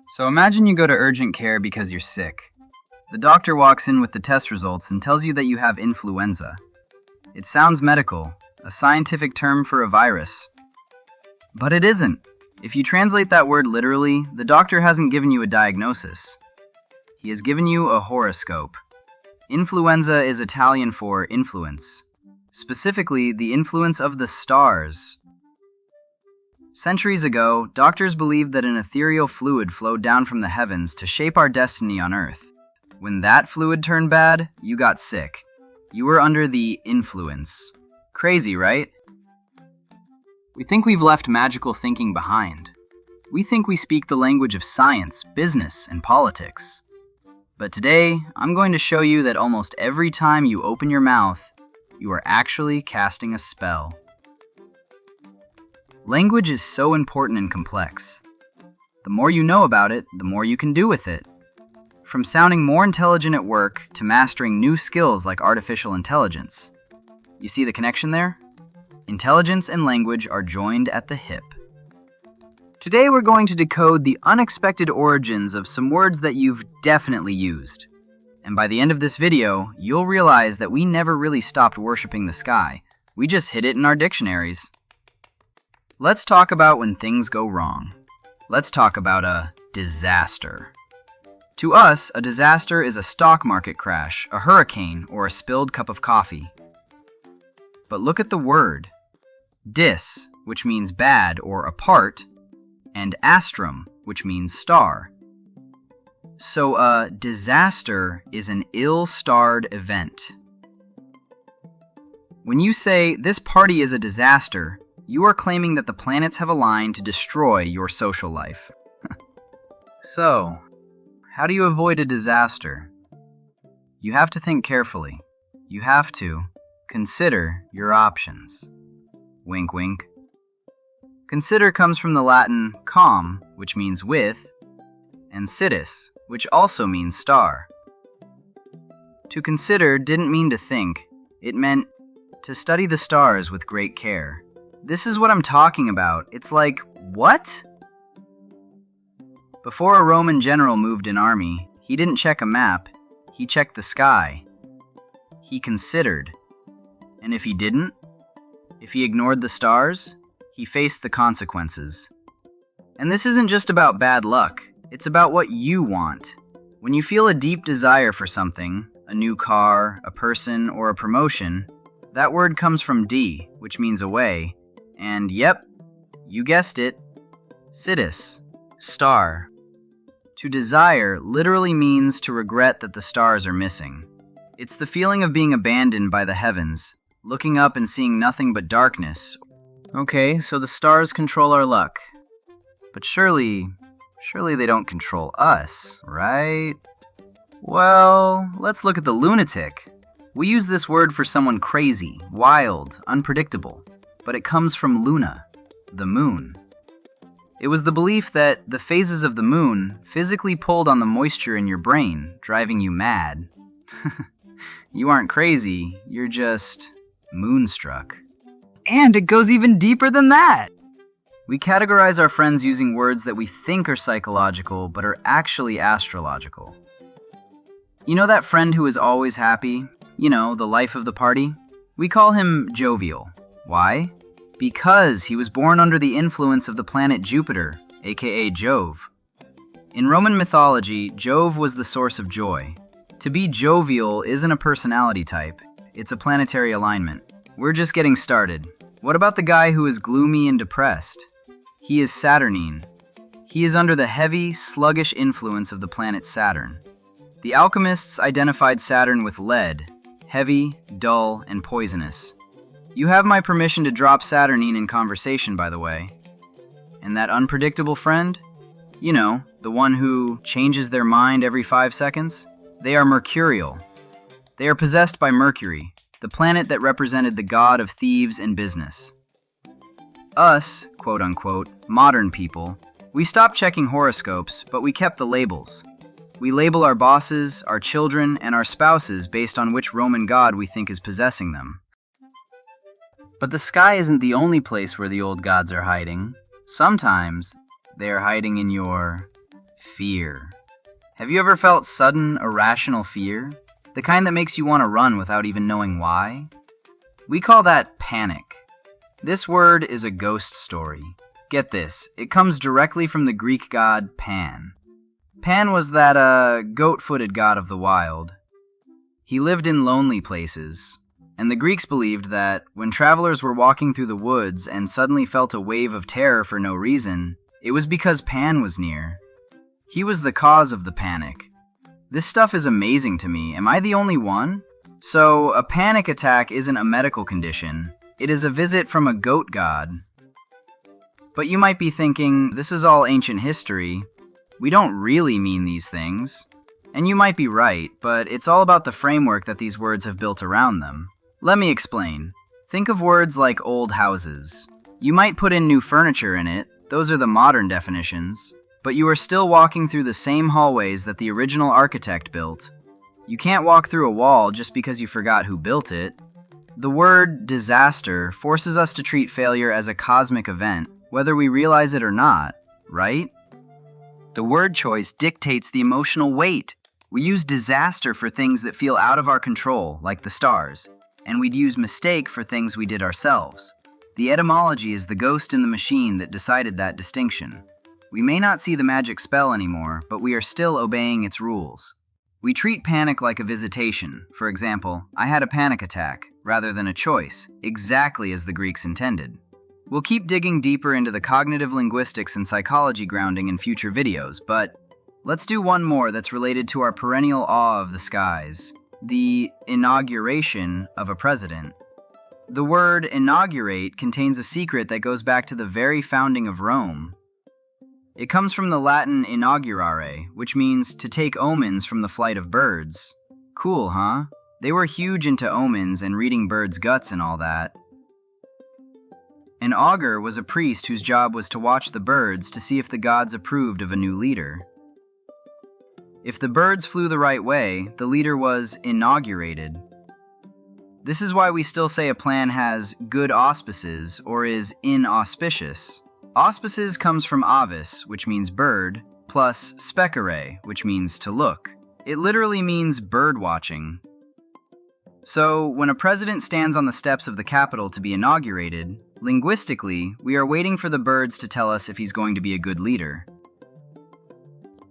So imagine you go to urgent care because you're sick. The doctor walks in with the test results and tells you that you have influenza. It sounds medical, a scientific term for a virus. But it isn't. If you translate that word literally, the doctor hasn't given you a diagnosis. He has given you a horoscope. Influenza is Italian for influence. Specifically, the influence of the stars. Centuries ago, doctors believed that an ethereal fluid flowed down from the heavens to shape our destiny on Earth. When that fluid turned bad, you got sick. You were under the influence. Crazy, right? We think we've left magical thinking behind. We think we speak the language of science, business, and politics. But today, I'm going to show you that almost every time you open your mouth, you are actually casting a spell. Language is so important and complex. The more you know about it, the more you can do with it. From sounding more intelligent at work to mastering new skills like artificial intelligence. You see the connection there? Intelligence and language are joined at the hip. Today we're going to decode the unexpected origins of some words that you've definitely used. And by the end of this video, you'll realize that we never really stopped worshiping the sky. We just hid it in our dictionaries. Let's talk about when things go wrong. Let's talk about a disaster. To us, a disaster is a stock market crash, a hurricane, or a spilled cup of coffee. But look at the word. Dis, which means bad or apart, and astrum, which means star. So a disaster is an ill-starred event. When you say, "This party is a disaster," you are claiming that the planets have aligned to destroy your social life. So, how do you avoid a disaster? You have to think carefully. You have to consider your options. Wink, wink. Consider comes from the Latin com, which means with, and sidus, which also means star. To consider didn't mean to think. It meant to study the stars with great care. This is what I'm talking about. It's like, what? Before a Roman general moved an army, he didn't check a map, he checked the sky. He considered. And if he didn't, if he ignored the stars, he faced the consequences. And this isn't just about bad luck, it's about what you want. When you feel a deep desire for something, a new car, a person, or a promotion, that word comes from D, which means away, and yep, you guessed it, sidus, star. To desire literally means to regret that the stars are missing. It's the feeling of being abandoned by the heavens, looking up and seeing nothing but darkness. Okay, so the stars control our luck. But surely they don't control us, right? Well, let's look at the lunatic. We use this word for someone crazy, wild, unpredictable. But it comes from luna, the moon. It was the belief that the phases of the moon physically pulled on the moisture in your brain, driving you mad. You aren't crazy, you're just moonstruck. And it goes even deeper than that! We categorize our friends using words that we think are psychological, but are actually astrological. You know that friend who is always happy? You know, the life of the party? We call him jovial. Why? Because he was born under the influence of the planet Jupiter, aka Jove. In Roman mythology, Jove was the source of joy. To be jovial isn't a personality type, it's a planetary alignment. We're just getting started. What about the guy who is gloomy and depressed? He is Saturnine. He is under the heavy, sluggish influence of the planet Saturn. The alchemists identified Saturn with lead, heavy, dull, and poisonous. You have my permission to drop Saturnine in conversation, by the way. And that unpredictable friend? You know, the one who changes their mind every 5 seconds? They are mercurial. They are possessed by Mercury, the planet that represented the god of thieves and business. Us, quote-unquote, modern people, we stopped checking horoscopes, but we kept the labels. We label our bosses, our children, and our spouses based on which Roman god we think is possessing them. But the sky isn't the only place where the old gods are hiding. Sometimes they are hiding in your Fear. Have you ever felt sudden, irrational fear? The kind that makes you want to run without even knowing why? We call that panic. This word is a ghost story. Get this, it comes directly from the Greek god Pan. Pan was that, goat-footed god of the wild. He lived in lonely places, and the Greeks believed that when travelers were walking through the woods and suddenly felt a wave of terror for no reason, it was because Pan was near. He was the cause of the panic. This stuff is amazing to me. Am I the only one? So, a panic attack isn't a medical condition. It is a visit from a goat god. But you might be thinking, this is all ancient history. We don't really mean these things. And you might be right, but it's all about the framework that these words have built around them. Let me explain. Think of words like old houses. You might put in new furniture in it. Those are the modern definitions. But you are still walking through the same hallways that the original architect built. You can't walk through a wall just because you forgot who built it. The word disaster forces us to treat failure as a cosmic event, whether we realize it or not, right? The word choice dictates the emotional weight. We use disaster for things that feel out of our control, like the stars, and we'd use mistake for things we did ourselves. The etymology is the ghost in the machine that decided that distinction. We may not see the magic spell anymore, but we are still obeying its rules. We treat panic like a visitation. For example, I had a panic attack, rather than a choice, exactly as the Greeks intended. We'll keep digging deeper into the cognitive linguistics and psychology grounding in future videos, but let's do one more that's related to our perennial awe of the skies, the inauguration of a president. The word inaugurate contains a secret that goes back to the very founding of Rome. It comes from the Latin inaugurare, which means to take omens from the flight of birds. Cool, huh? They were huge into omens and reading birds' guts and all that. An augur was a priest whose job was to watch the birds to see if the gods approved of a new leader. If the birds flew the right way, the leader was inaugurated. This is why we still say a plan has good auspices or is inauspicious. Auspices comes from avis, which means bird, plus specere, which means to look. It literally means bird watching. So, when a president stands on the steps of the Capitol to be inaugurated, linguistically, we are waiting for the birds to tell us if he's going to be a good leader.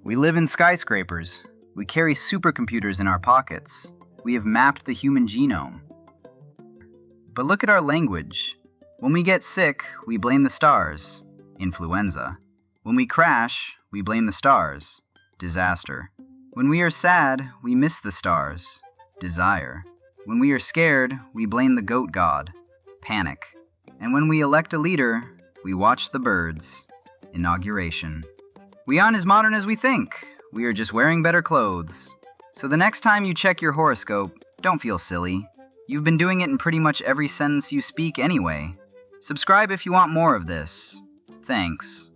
We live in skyscrapers. We carry supercomputers in our pockets. We have mapped the human genome. But look at our language. When we get sick, we blame the stars. Influenza. When we crash, we blame the stars. Disaster. When we are sad, we miss the stars. Desire. When we are scared, we blame the goat god. Panic. And when we elect a leader, we watch the birds. Inauguration. We aren't as modern as we think. We are just wearing better clothes. So the next time you check your horoscope, don't feel silly. You've been doing it in pretty much every sentence you speak anyway. Subscribe if you want more of this. Thanks.